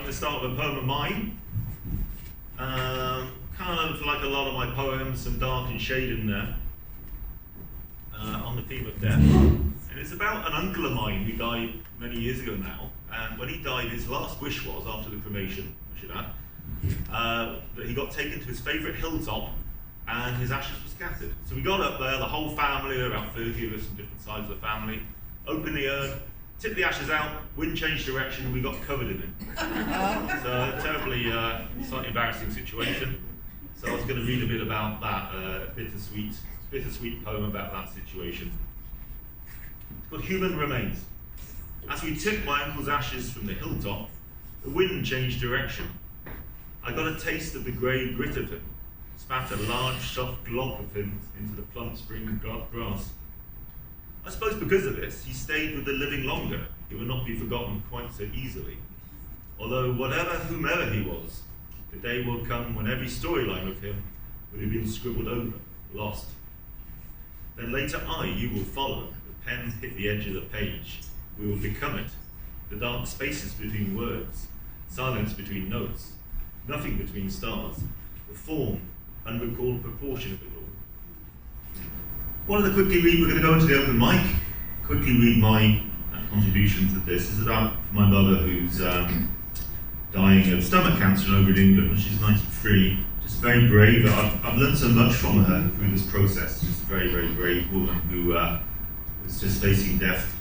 I'm going to start with a poem of mine. Kind of like a lot of my poems, some dark and shade in there, on the theme of death. And it's about an uncle of mine who died many years ago now. And when he died, his last wish was, after the cremation, I should add, that he got taken to his favourite hilltop and his ashes were scattered. So we got up there, the whole family, about 30 of us from different sides of the family, opened the urn, tipped the ashes out, wind changed direction, and we got covered in it. So a terribly, slightly embarrassing situation. So I was going to read a bit about that, a bittersweet poem about that situation. It's called Human Remains. As we tipped my uncle's ashes from the hilltop, the wind changed direction. I got a taste of the grey grit of him, spat a large soft glob of him into the plump spring grass. I suppose because of this, he stayed with the living longer. He would not be forgotten quite so easily. Although whomever he was, the day will come when every storyline of him will have been scribbled over, lost. Then later you will follow. The pen hit the edge of the page. We will become it. The dark spaces between words, silence between notes, nothing between stars, the form, unrecalled proportion of it all. We're going to go into the open mic, quickly read my contribution to this. This is about my mother who's dying of stomach cancer over in England. She's 93, just very brave. I've learned so much from her through this process. Just a very, very brave woman who is just facing death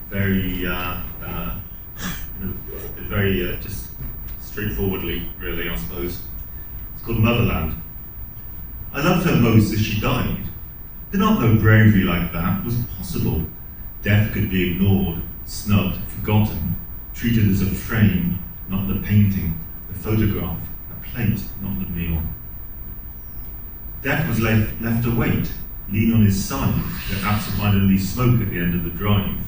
very, just straightforwardly, really, I suppose. It's called Motherland. I loved her most as she died. Did not know bravery like that was possible. Death could be ignored, snubbed, forgotten, treated as a frame, not the painting, the photograph, a plate, not the meal. Death was left to wait, lean on his side, yet absent-mindedly smoke at the end of the drive.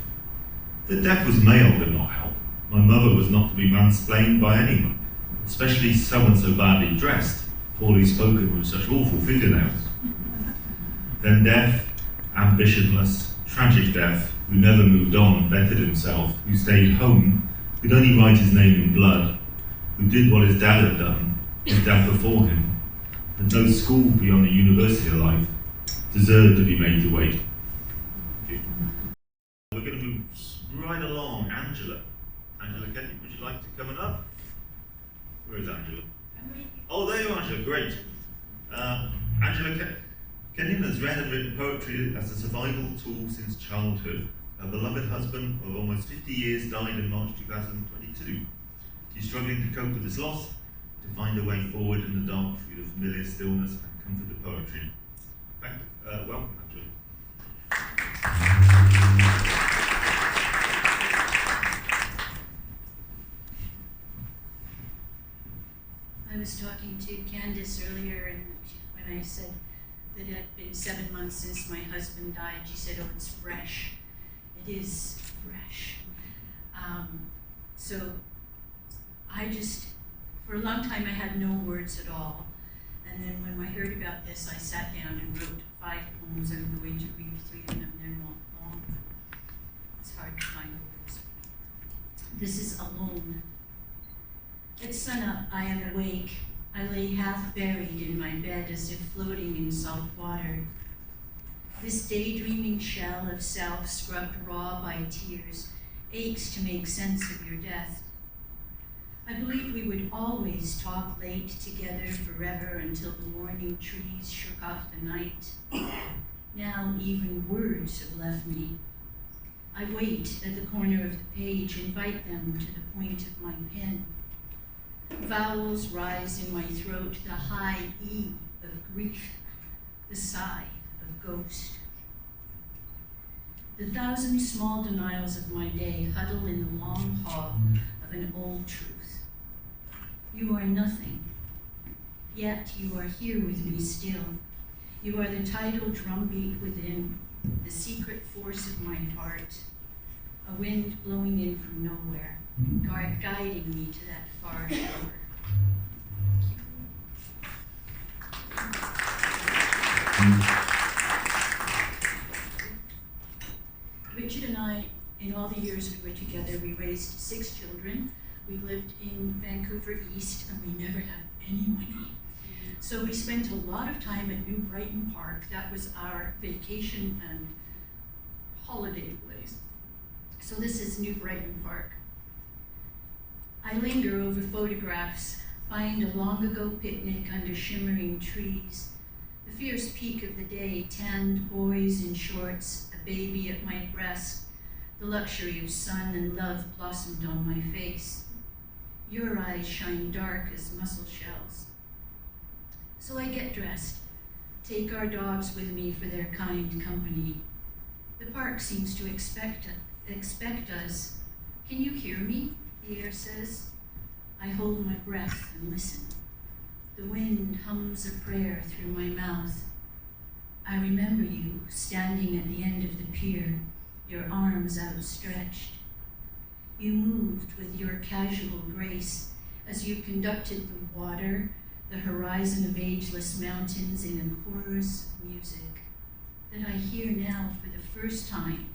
That death was male did not help. My mother was not to be mansplained by anyone, especially someone so badly dressed, poorly spoken with such awful fingernails. Then death, ambitionless, tragic death, who never moved on, bettered himself, who stayed home, could only write his name in blood, who did what his dad had done, his dad before him, and no school beyond the university of life, deserved to be made to wait. We're going to move right along. Angela, Kenny, would you like to come up? Where is Angela? Oh, there you are, Angela, great. Angela Kenyon has read and written poetry as a survival tool since childhood. Her beloved husband of almost 50 years died in March 2022. She's struggling to cope with this loss, to find a way forward in the dark through the familiar stillness and comfort of poetry. Welcome, Angela. I was talking to Candace earlier, and when I said that it had been 7 months since my husband died, she said, "Oh, it's fresh." It is fresh. So for a long time I had no words at all. And then when I heard about this, I sat down and wrote 5 poems. I'm going to read 3 of them. They're not long. It's hard to find words. This is Alone. At sunup, I am awake. I lay half buried in my bed as if floating in salt water. This daydreaming shell of self scrubbed raw by tears aches to make sense of your death. I believed we would always talk late together forever until the morning trees shook off the night. Now even words have left me. I wait at the corner of the page, invite them to the point of my pen. Vowels rise in my throat, the high E of grief, the sigh of ghost. The 1,000 small denials of my day huddle in the long hall of an old truth. You are nothing, yet you are here with me still. You are the tidal drumbeat within, the secret force of my heart, a wind blowing in from nowhere, guiding me to that far shore. Richard and I, in all the years we were together, we raised 6 children. We lived in Vancouver East and we never had any money. So we spent a lot of time at New Brighton Park. That was our vacation and holiday place. So this is New Brighton Park. I linger over photographs, find a long ago picnic under shimmering trees, the fierce peak of the day, tanned boys in shorts, a baby at my breast, the luxury of sun and love blossomed on my face. Your eyes shine dark as mussel shells. So I get dressed, take our dogs with me for their kind company. The park seems to expect us. Can you hear me? The air says. I hold my breath and listen. The wind hums a prayer through my mouth. I remember you standing at the end of the pier, your arms outstretched. You moved with your casual grace as you conducted the water, the horizon of ageless mountains in a chorus of music that I hear now for the first time.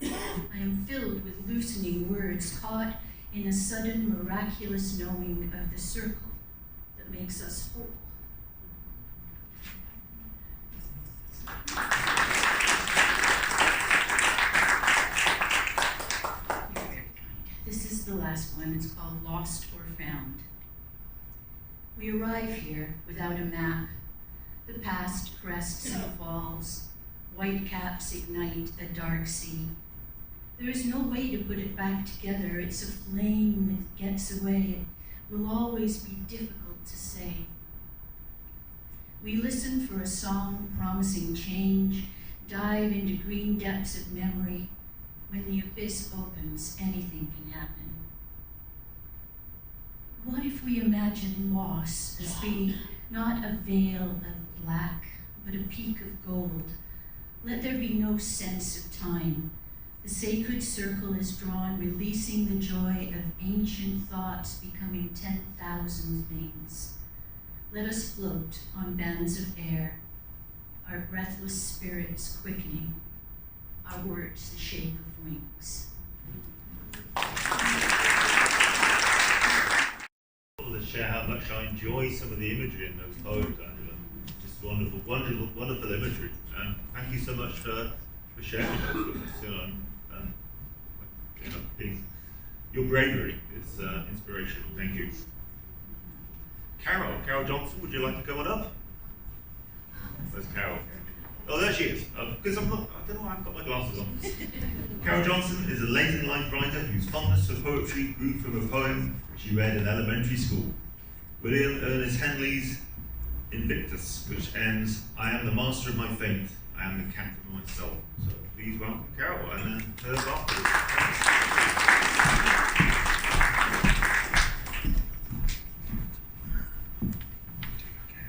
I am filled with loosening words, caught in a sudden miraculous knowing of the circle that makes us whole. You're very kind. This is the last one. It's called Lost or Found. We arrive here without a map. The past crests and falls. White caps ignite a dark sea. There is no way to put it back together. It's a flame that gets away. It will always be difficult to say. We listen for a song promising change, dive into green depths of memory. When the abyss opens, anything can happen. What if we imagine loss as being not a veil of black, but a peak of gold? Let there be no sense of time. The sacred circle is drawn, releasing the joy of ancient thoughts becoming 10,000 things. Let us float on bands of air, our breathless spirits quickening, our words the shape of wings. To share how much I enjoy some of the imagery in those poems, Angela. Just wonderful, wonderful, wonderful imagery. And thank you so much for sharing those with us. Your bravery is inspirational. Thank you. Carol Johnson, would you like to come on up? Where's Carol? Oh, there she is. Because I don't know why I've got my glasses on. Carol Johnson is a late-in-life writer whose fondness for poetry grew from a poem she read in elementary school. William Ernest Henley's Invictus, which ends, I am the master of my fate, I am the captain of my soul. So please welcome Carol, and then hers afterwards.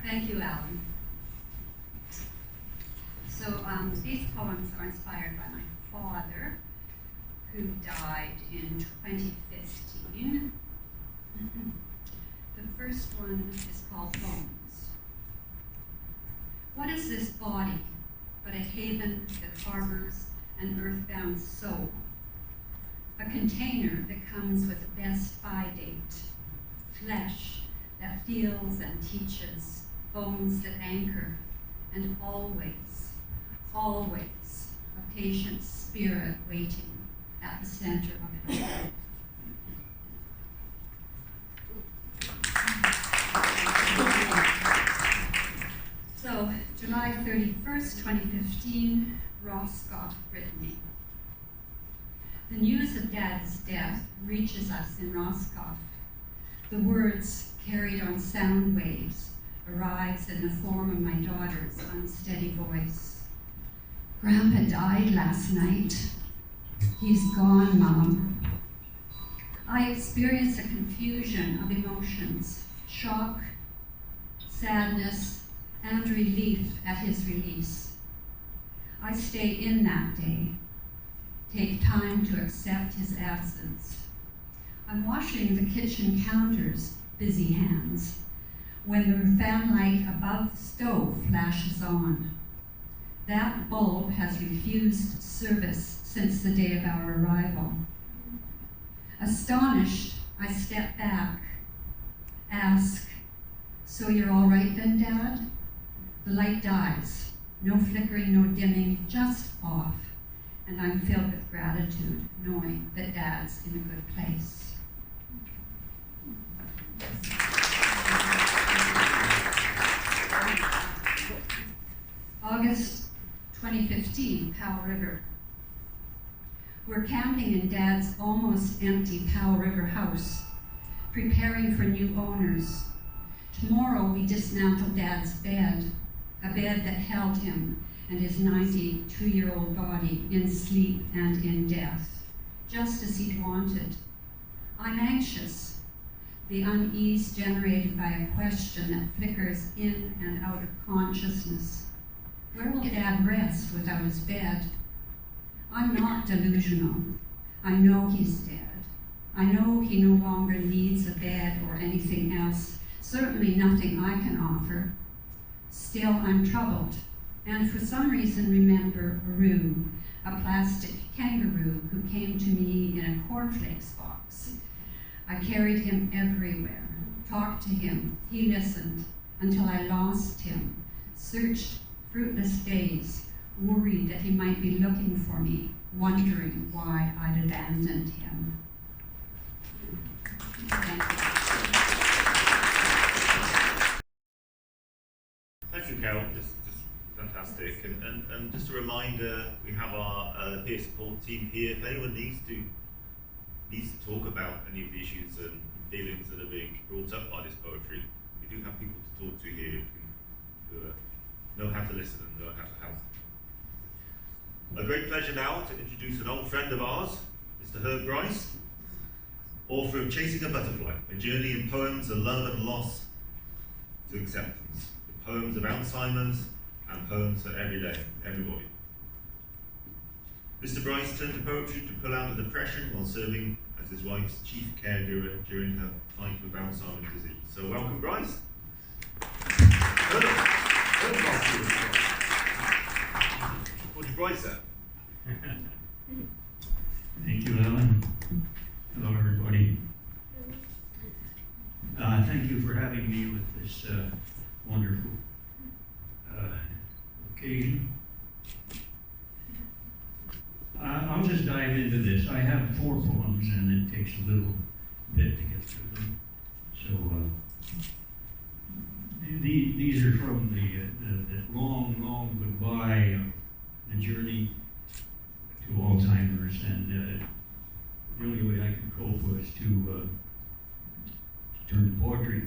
Thank you, Alan. So these poems are inspired by my father, who died in 2015. The first one is called Bones. What is this body but a haven that harbors an earthbound soul? A container that comes with a best by date, flesh that feels and teaches, bones that anchor, and always, always a patient spirit waiting at the center of it all. So, July 31st, 2015, Roscoff, Brittany. The news of Dad's death reaches us in Roscoff. The words carried on sound waves arrives in the form of my daughter's unsteady voice. Grandpa died last night. He's gone, Mom. I experience a confusion of emotions, shock, sadness, and relief at his release. I stay in that day, take time to accept his absence. I'm washing the kitchen counters, busy hands, when the fan light above the stove flashes on. That bulb has refused service since the day of our arrival. Astonished, I step back, ask, "So you're all right then, Dad?" The light dies. No flickering, no dimming, just off. And I'm filled with gratitude, knowing that Dad's in a good place. August 2015, Powell River. We're camping in Dad's almost empty Powell River house, preparing for new owners. Tomorrow we dismantle Dad's bed, a bed that held him and his 92-year-old body in sleep and in death, just as he'd wanted. I'm anxious, the unease generated by a question that flickers in and out of consciousness. Where will Dad rest without his bed? I'm not delusional. I know he's dead. I know he no longer needs a bed or anything else, certainly nothing I can offer. Still, I'm troubled, and for some reason remember Roo, a plastic kangaroo who came to me in a cornflakes box. I carried him everywhere, talked to him, he listened, until I lost him, searched fruitless days, worried that he might be looking for me, wondering why I'd abandoned him. Thank you. Thank you, Carol. Just fantastic. And just a reminder, we have our peer support team here. If anyone needs to talk about any of the issues and feelings that are being brought up by this poetry, we do have people to talk to here who know how to listen and know how to help. A great pleasure now to introduce an old friend of ours, Mr. Herb Bryce, author of Chasing a Butterfly, a journey in poems of love and loss to acceptance. Poems of Alzheimer's and poems for everybody. Mr. Bryce turned to poetry to pull out of depression while serving as his wife's chief caregiver during her fight with Alzheimer's disease. So welcome, Bryce. What did Bryce say? Thank you, Ellen. Hello, everybody. Thank you for having me with this wonderful occasion. I'll just dive into this. I have 4 poems, and it takes a little bit to get through them. So these are from the long goodbye of the journey to Alzheimer's, and the only way I could cope was to turn to poetry,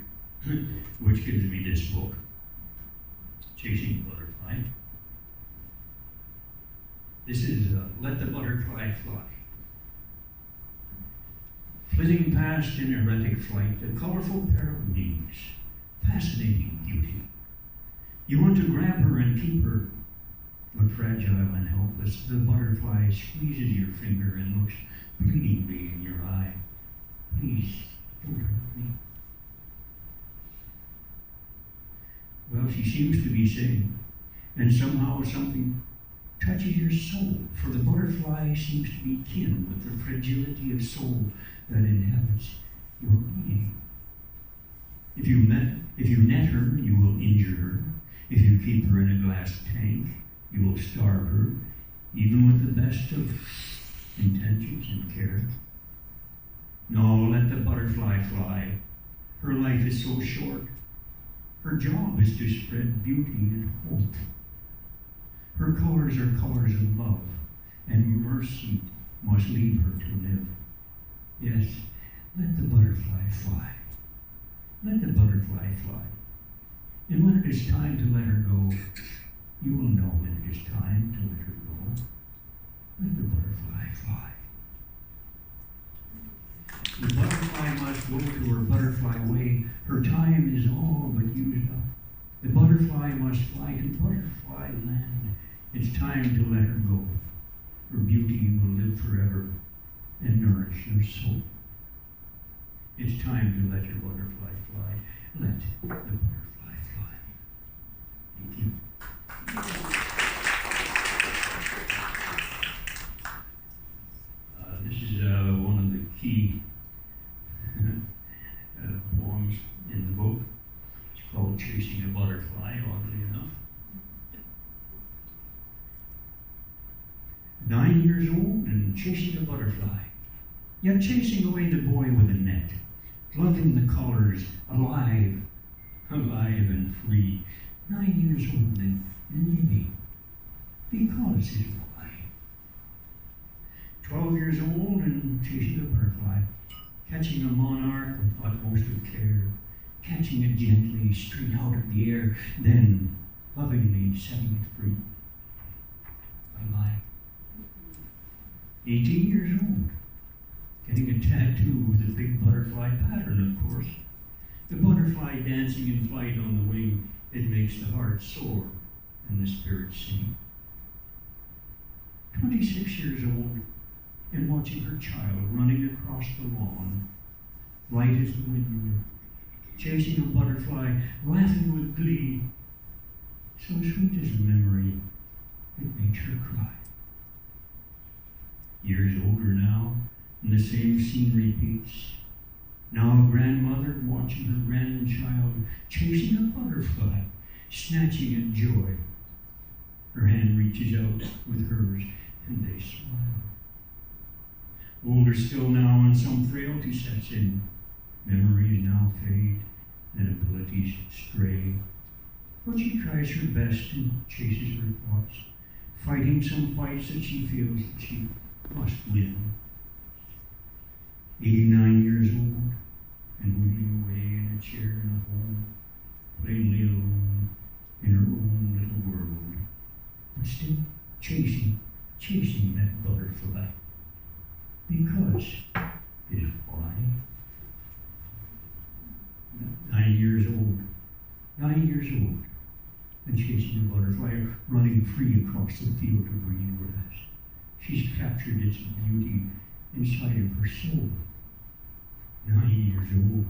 which gives me this book, Chasing a Butterfly. This is Let the Butterfly Fly. Flitting past in erratic flight, a colorful pair of wings, fascinating beauty. You want to grab her and keep her, but fragile and helpless, the butterfly squeezes your finger and looks pleadingly in your eye. Please, don't hurt me. Well, she seems to be saying, and somehow something touches your soul, for the butterfly seems to be kin with the fragility of soul that inhabits your being. If you net her, you will injure her. If you keep her in a glass tank, you will starve her, even with the best of intentions and care. No, let the butterfly fly. Her life is so short. Her job is to spread beauty and hope. Her colors are colors of love, and mercy must leave her to live. Yes, let the butterfly fly. Let the butterfly fly. And when it is time to let her go, you will know when it is time to let her go. Let the butterfly fly. The butterfly must go to her butterfly way. Her time is all but used up. The butterfly must fly to butterfly land. It's time to let her go. Her beauty will live forever and nourish your soul. It's time to let your butterfly fly. Let the butterfly fly. Thank you. This is one of the key 9 years old and chasing a butterfly, yet chasing away the boy with a net, loving the colors, alive and free. 9 years old and living, because his why. 12 years old and chasing a butterfly, catching a monarch with utmost of care, catching it gently straight out of the air, then lovingly setting it free. Bye-bye. 18 years old, getting a tattoo with a big butterfly pattern, of course. The butterfly dancing in flight on the wing, it makes the heart soar and the spirit sing. 26 years old, and watching her child running across the lawn, light as the wind, chasing a butterfly, laughing with glee, so sweet as a memory, it makes her cry. Years older now, and the same scene repeats. Now a grandmother watching her grandchild chasing a butterfly, snatching at joy. Her hand reaches out with hers, and they smile. Older still now, and some frailty sets in. Memories now fade, and abilities stray. But she tries her best and chases her thoughts, fighting some fights that she feels that she must win. 89 years old, and wheeling away in a chair in a home, plainly alone in her own little world, but still chasing that butterfly, because is why. 9 years old, and chasing a butterfly, running free across the field of green grass. She's captured its beauty inside of her soul. 9 years old,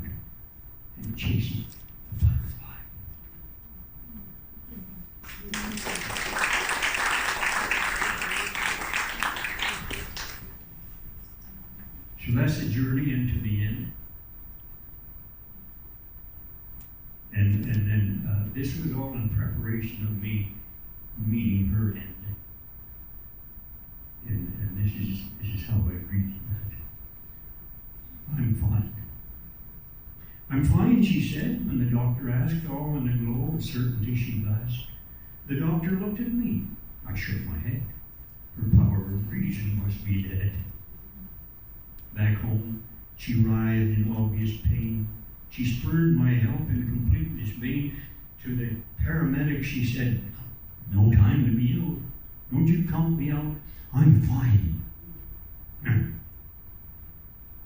and chasing a butterfly. So that's the journey into the end. And this was all in preparation of me meeting her end. And this is how I agreed to that. I'm fine. I'm fine, she said, when the doctor asked, all in a glow of certainty she basked. The doctor looked at me. I shook my head. Her power of reason must be dead. Back home, she writhed in obvious pain. She spurned my help in complete dismay. To the paramedic, she said, "No time to be ill. Don't you count me out? I'm fine."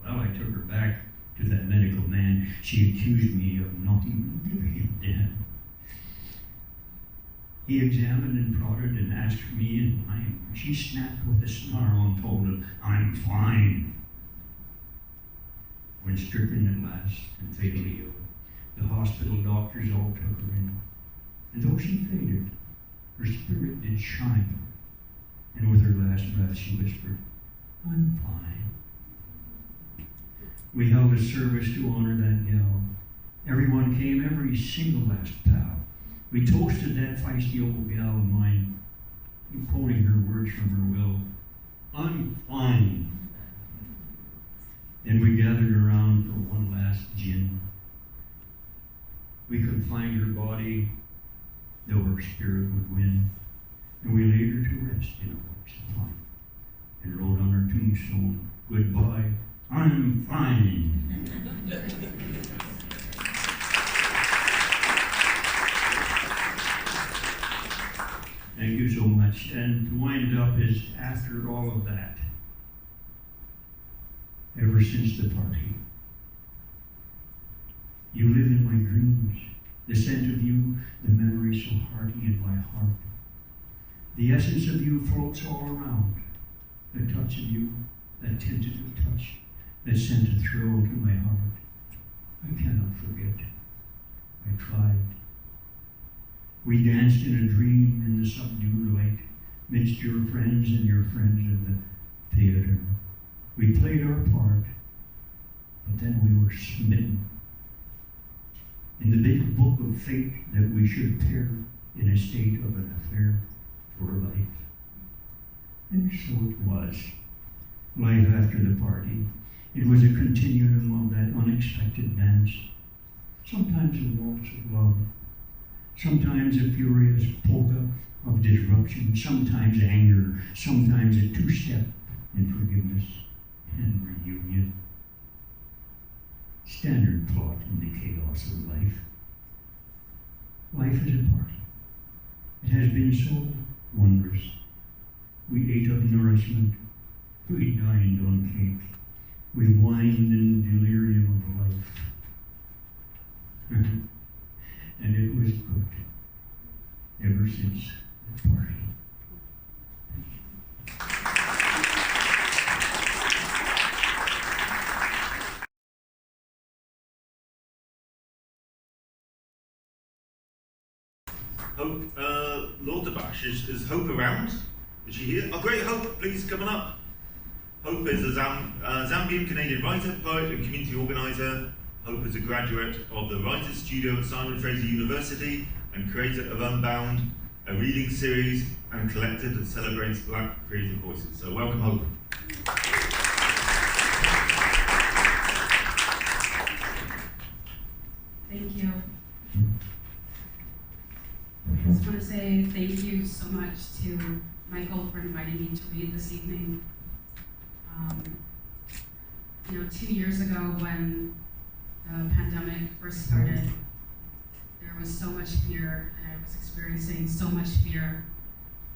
Well, I took her back to that medical man. She accused me of not even giving a damn. He examined and prodded and asked for me and mine. She snapped with a snarl and told him, "I'm fine." When stricken at last and fatally ill, the hospital doctors all took her in. And though she faded, her spirit did shine. And with her last breath she whispered, "I'm fine." We held a service to honor that gal. Everyone came, every single last pal. We toasted that feisty old gal of mine, quoting her words from her will, "I'm fine." Then we gathered around for one last gin. We could find her body, though her spirit would win, and we laid her to rest in a box of pine, and wrote on her tombstone, "Goodbye, I'm fine." Thank you so much. And to wind up is, after all of that, ever since the party, you live in my dreams, the scent of you, the memory so hearty in my heart. The essence of you floats all around, the touch of you, that tentative touch that sent a thrill to my heart. I cannot forget. I tried. We danced in a dream in the subdued light, midst your friends and your friends of the theater. We played our part, but then we were smitten. In the big book of fate that we should pair in a state of an affair for life. And so it was. Life after the party. It was a continuum of that unexpected dance. Sometimes a waltz of love. Sometimes a furious polka of disruption. Sometimes anger. Sometimes a two-step in forgiveness and reunion. Standard plot in the chaos of life. Life is a party. It has been so wondrous. We ate of nourishment. We dined on cake. We whined in the delirium of life. And it was good ever since the party. Hope Lauterbash, is Hope around? Is she here? Oh, great, Hope, please come on up. Hope is a Zambian Canadian writer, poet, and community organizer. Hope is a graduate of the Writers' Studio at Simon Fraser University and creator of Unbound, a reading series and collective that celebrates Black creative voices. So welcome, Hope. Thank you. I just want to say thank you so much to Michael for inviting me to read this evening. 2 years ago when the pandemic first started, there was so much fear, and I was experiencing so much fear.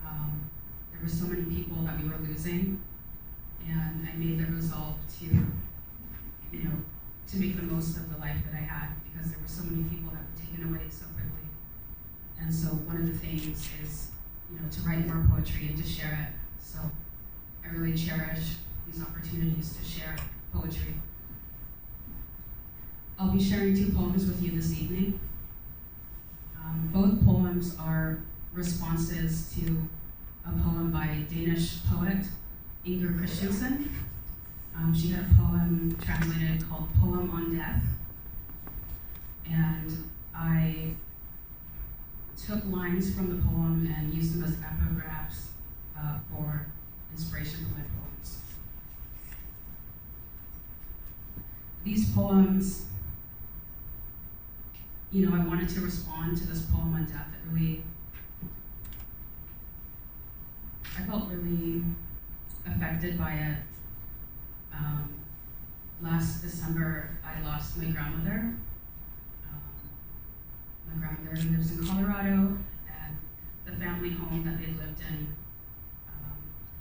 There were so many people that we were losing, and I made the resolve to make the most of the life that I had, because there were so many people that were taken away so quickly. And so one of the things is, to write more poetry and to share it. So I really cherish these opportunities to share poetry. I'll be sharing 2 poems with you this evening. Both poems are responses to a poem by Danish poet Inger Christensen. She had a poem translated called Poem on Death. And I took lines from the poem and used them as epigraphs for inspiration for my poems. These poems, I wanted to respond to this poem on death that I felt really affected by it. Last December, I lost my grandmother. My grandmother lives in Colorado, and the family home that they'd lived in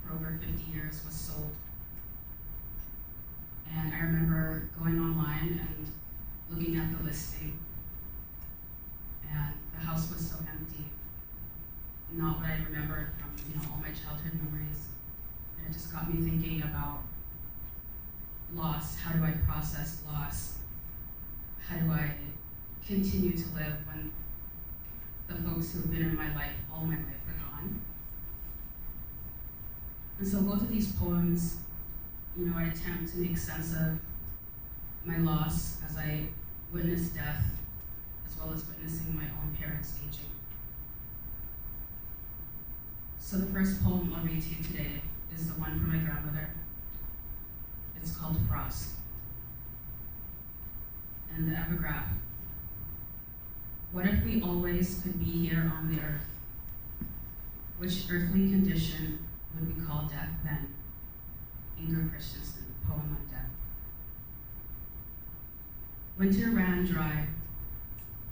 for over 50 years was sold. And I remember going online and looking at the listing, and the house was so empty. Not what I remembered from all my childhood memories. And it just got me thinking about loss. How do I process loss? How do I continue to live when the folks who have been in my life all my life are gone? And so both of these poems, I attempt to make sense of my loss as I witness death, as well as witnessing my own parents aging. So the first poem I'll read to you today is the one from my grandmother. It's called Frost. And the epigraph: what if we always could be here on the earth? Which earthly condition would we call death then? Inger Christensen, poem on death. Winter ran dry,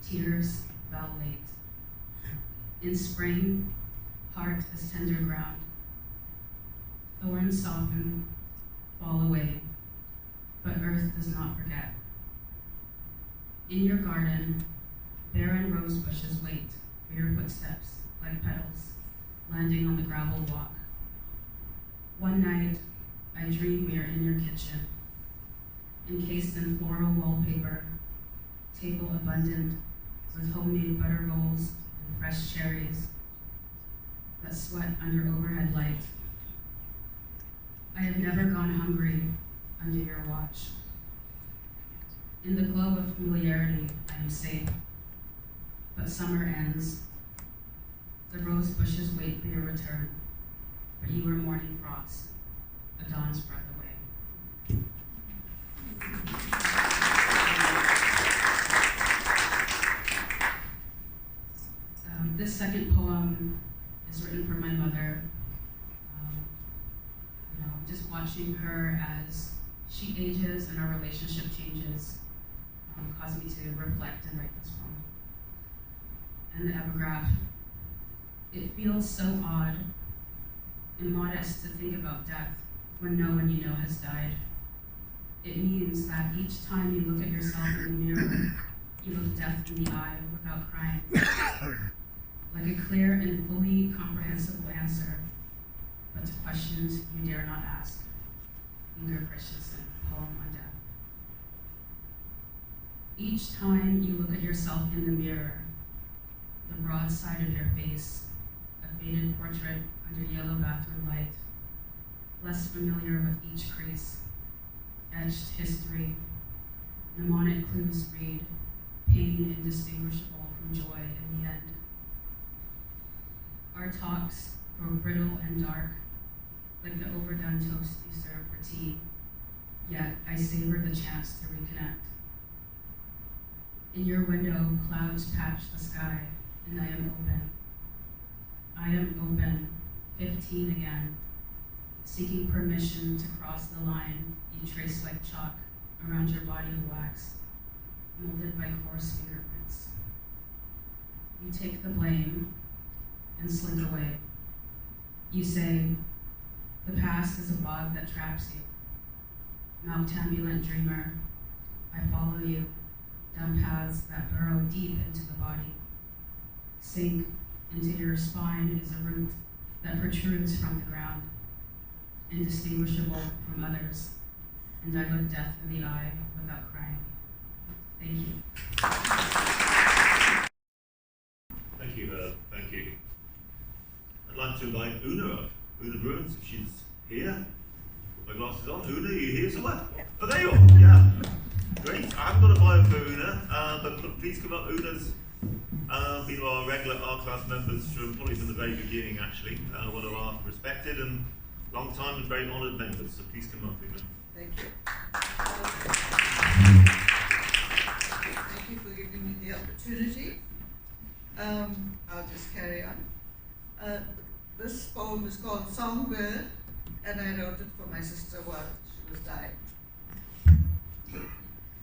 tears fell late. In spring, heart is tender ground. Thorns soften, fall away, but earth does not forget. In your garden, barren rose bushes wait for your footsteps like petals landing on the gravel walk. One night, I dream we are in your kitchen, encased in floral wallpaper, table abundant with homemade butter rolls and fresh cherries that sweat under overhead light. I have never gone hungry under your watch. In the glow of familiarity, I am safe. But summer ends. The rose bushes wait for your return. but you were morning frost, a dawn's breath away. This second poem is written for my mother. Just watching her as she ages and our relationship changes caused me to reflect and write this poem. And the epigraph: it feels so odd and modest to think about death when no one you know has died. It means that each time you look at yourself in the mirror, you look death in the eye without crying. Like a clear and fully comprehensible answer, but to questions you dare not ask. Inger Christensen, poem on death. Each time you look at yourself in the mirror, the broad side of your face, a faded portrait under yellow bathroom light, less familiar with each crease, etched history, mnemonic clues read, pain indistinguishable from joy in the end. Our talks grow brittle and dark, like the overdone toast you serve for tea, yet I savor the chance to reconnect. In your window, clouds patch the sky, and I am open. I am open, 15 again, seeking permission to cross the line you trace like chalk around your body of wax, molded by coarse fingerprints. You take the blame and slink away. You say, the past is a bog that traps you. Noctambulant dreamer, I follow you down paths that burrow deep into the body. Sink into your spine is a root that protrudes from the ground, indistinguishable from others, and I look death in the eye without crying. Thank you. Thank you, Herb. Thank you. I'd like to invite Una up. Una Bruins, if she's here. Put my glasses on. Una, are you here somewhere? Oh, there you are. Yeah. Great. I haven't got a bio for Una, but please come up. Una's been one of our regular R-Class members probably from the very beginning, actually. One of our respected and long-time and very honoured members. So please come up, Una. Thank you. Thank you for giving me the opportunity. I'll just carry on. This poem is called Songbird, and I wrote it for my sister while she was dying.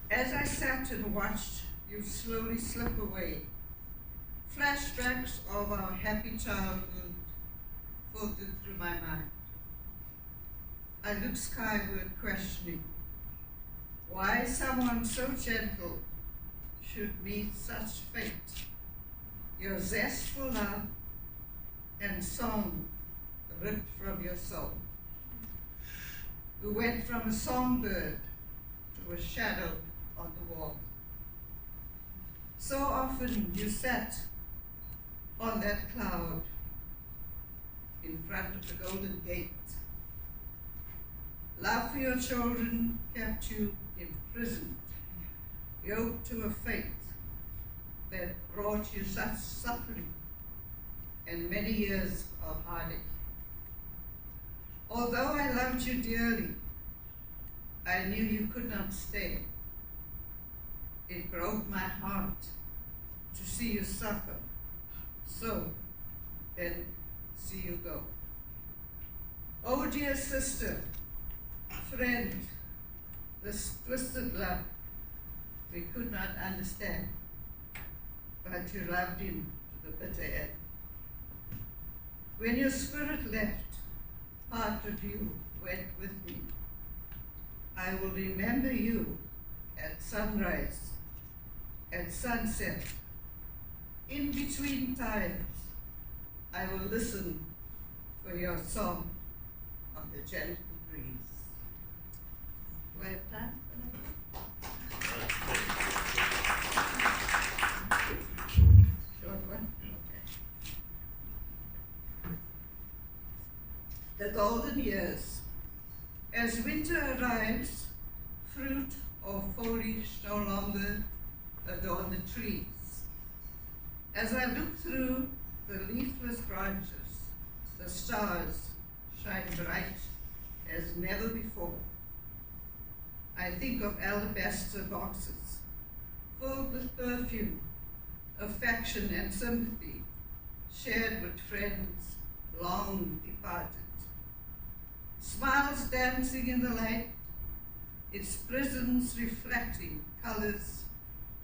As I sat and watched you slowly slip away, flashbacks of our happy childhood floated through my mind. I looked skyward, questioning why someone so gentle should meet such fate. Your zest for love and song ripped from your soul. We went from a songbird to a shadow on the wall. So often you sat on that cloud in front of the Golden Gate. Love for your children kept you imprisoned, yoked to a fate that brought you such suffering and many years of heartache. Although I loved you dearly, I knew you could not stay. It broke my heart to see you suffer, so then see you go. Oh dear sister, friend, this twisted love we could not understand, but you loved him to the bitter end. When your spirit left, part of you went with me. I will remember you at sunrise, at sunset, in between times. I will listen for your song of the gentle breeze. Do I have time? Short one? Okay. The golden years. As winter arrives, fruit or foliage no longer adorn the trees. As I look through the leafless branches, the stars shine bright as never before. I think of alabaster boxes filled with perfume, affection and sympathy, shared with friends long departed. Smiles dancing in the light, its prisms reflecting colors,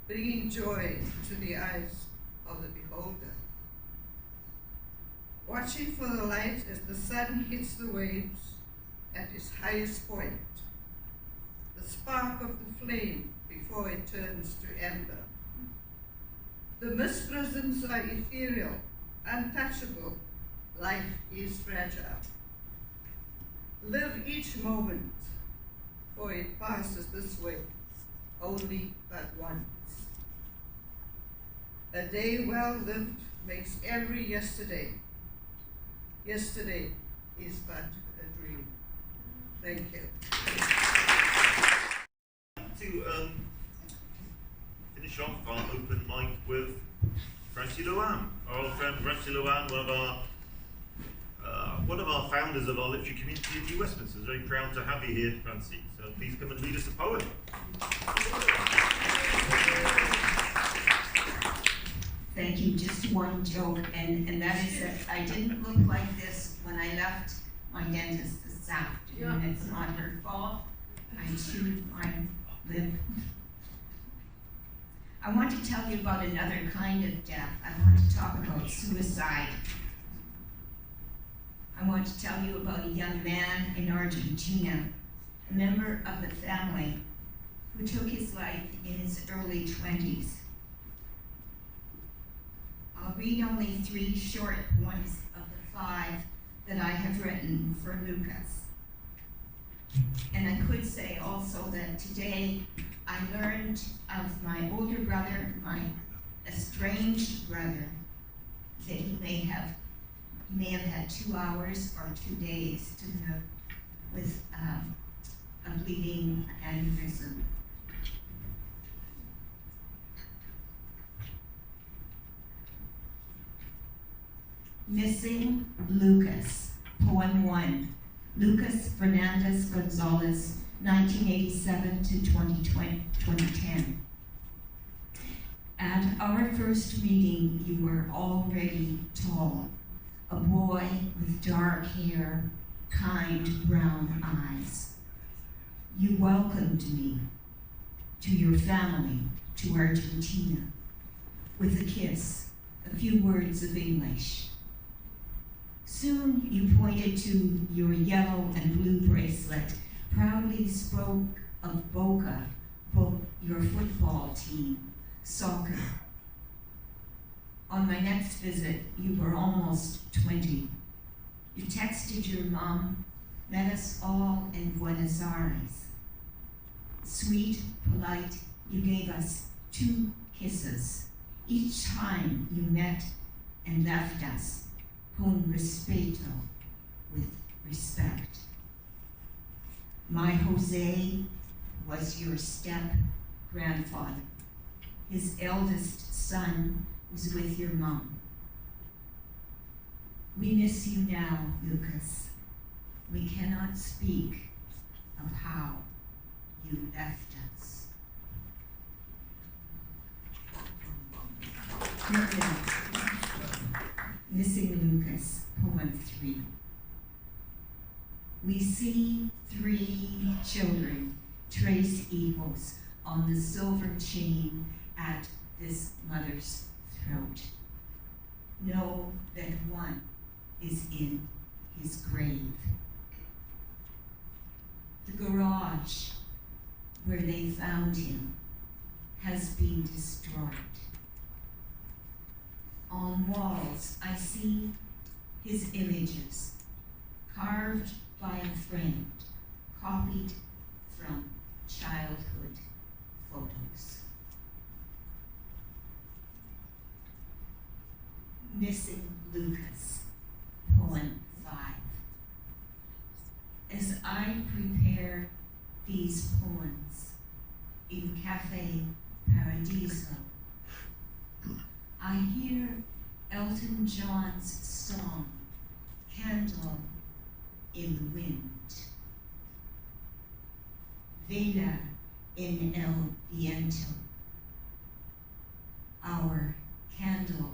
bringing joy to the eyes of the beholder. Watching for the light as the sun hits the waves at its highest point, the spark of the flame before it turns to ember. The mist prisms are ethereal, untouchable. Life is fragile. Live each moment, for it passes this way, only but once. A day well lived makes every yesterday. Yesterday is but a dream. Thank you. To finish off our open mic with Francie Loan, our old friend Francie Loan, one of our founders of our literary community at New Westminster. Very proud to have you here, Francie. So please come and read us a poem. Thank you. Just one joke, and that is that I didn't look like this when I left my dentist this afternoon. It's not her fault. I chewed my lip. I want to tell you about another kind of death. I want to talk about suicide. I want to tell you about a young man in Argentina, a member of the family, who took his life in his early 20s. I'll read only 3 short poems of the 5 that I have written for Lucas. And I could say also that today I learned of my older brother, my estranged brother, that he may have had 2 hours or 2 days to live with a bleeding aneurysm. Missing Lucas, Poem 1, Lucas Fernandez Gonzalez, 1987 to 2010. At our first meeting, you were already tall, a boy with dark hair, kind brown eyes. You welcomed me to your family, to Argentina, with a kiss, a few words of English. Soon you pointed to your yellow and blue bracelet, proudly spoke of Boca, your football team, soccer. On my next visit, you were almost 20. You texted your mom, met us all in Buenos Aires. Sweet, polite, you gave us 2 kisses, each time you met and left us, con respeto, with respect. My Jose was your step-grandfather. His eldest son was with your mom. We miss you now, Lucas. We cannot speak of how you left us. Missing Lucas, Poem 3. We see 3 children trace equals on the silver chain at this mother's throat. Know that one is in his grave. The garage where they found him has been destroyed. On walls, I see his images, carved by a friend, copied from childhood photos. Missing Lucas, Poem 5. As I prepare these poems in Cafe Paradiso, I hear Elton John's song, Candle in the wind. Vela en el viento, our candle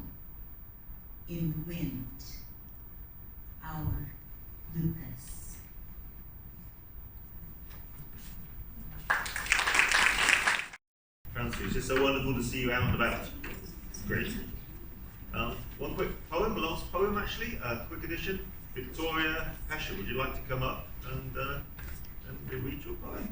in the wind, our Lucas. Francie, it's just so wonderful to see you out and about. Great. One quick poem, the last poem actually, quick addition. Victoria Pesha, would you like to come up and read your poem?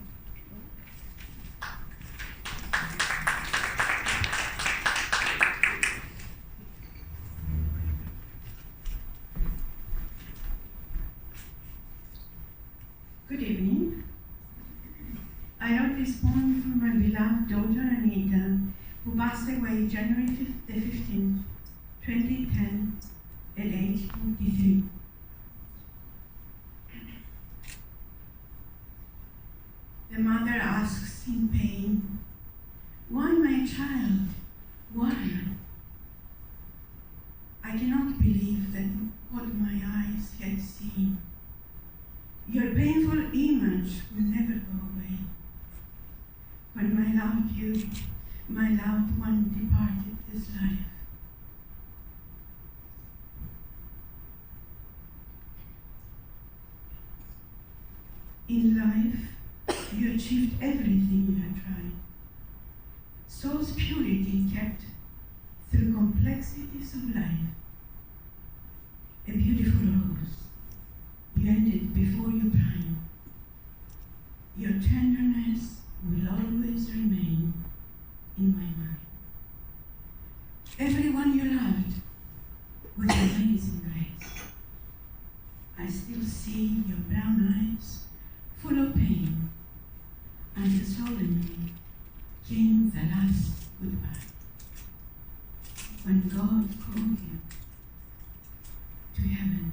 Good evening. I wrote this poem for my beloved daughter Anita, who passed away January 15th, 2010, at age 43. The mother asks in pain, "Why, my child? Why?" I cannot believe that what my eyes had seen. Your painful image will never go away. When my loved one departed this life. In life, you achieved everything you had tried. Soul's purity kept through complexities of life. A beautiful rose, you ended before your prime. Your tenderness will always remain in my mind. Everyone you loved with amazing grace. I still see your brown eyes full of pain, and solemnly came the last goodbye. When God called you to heaven.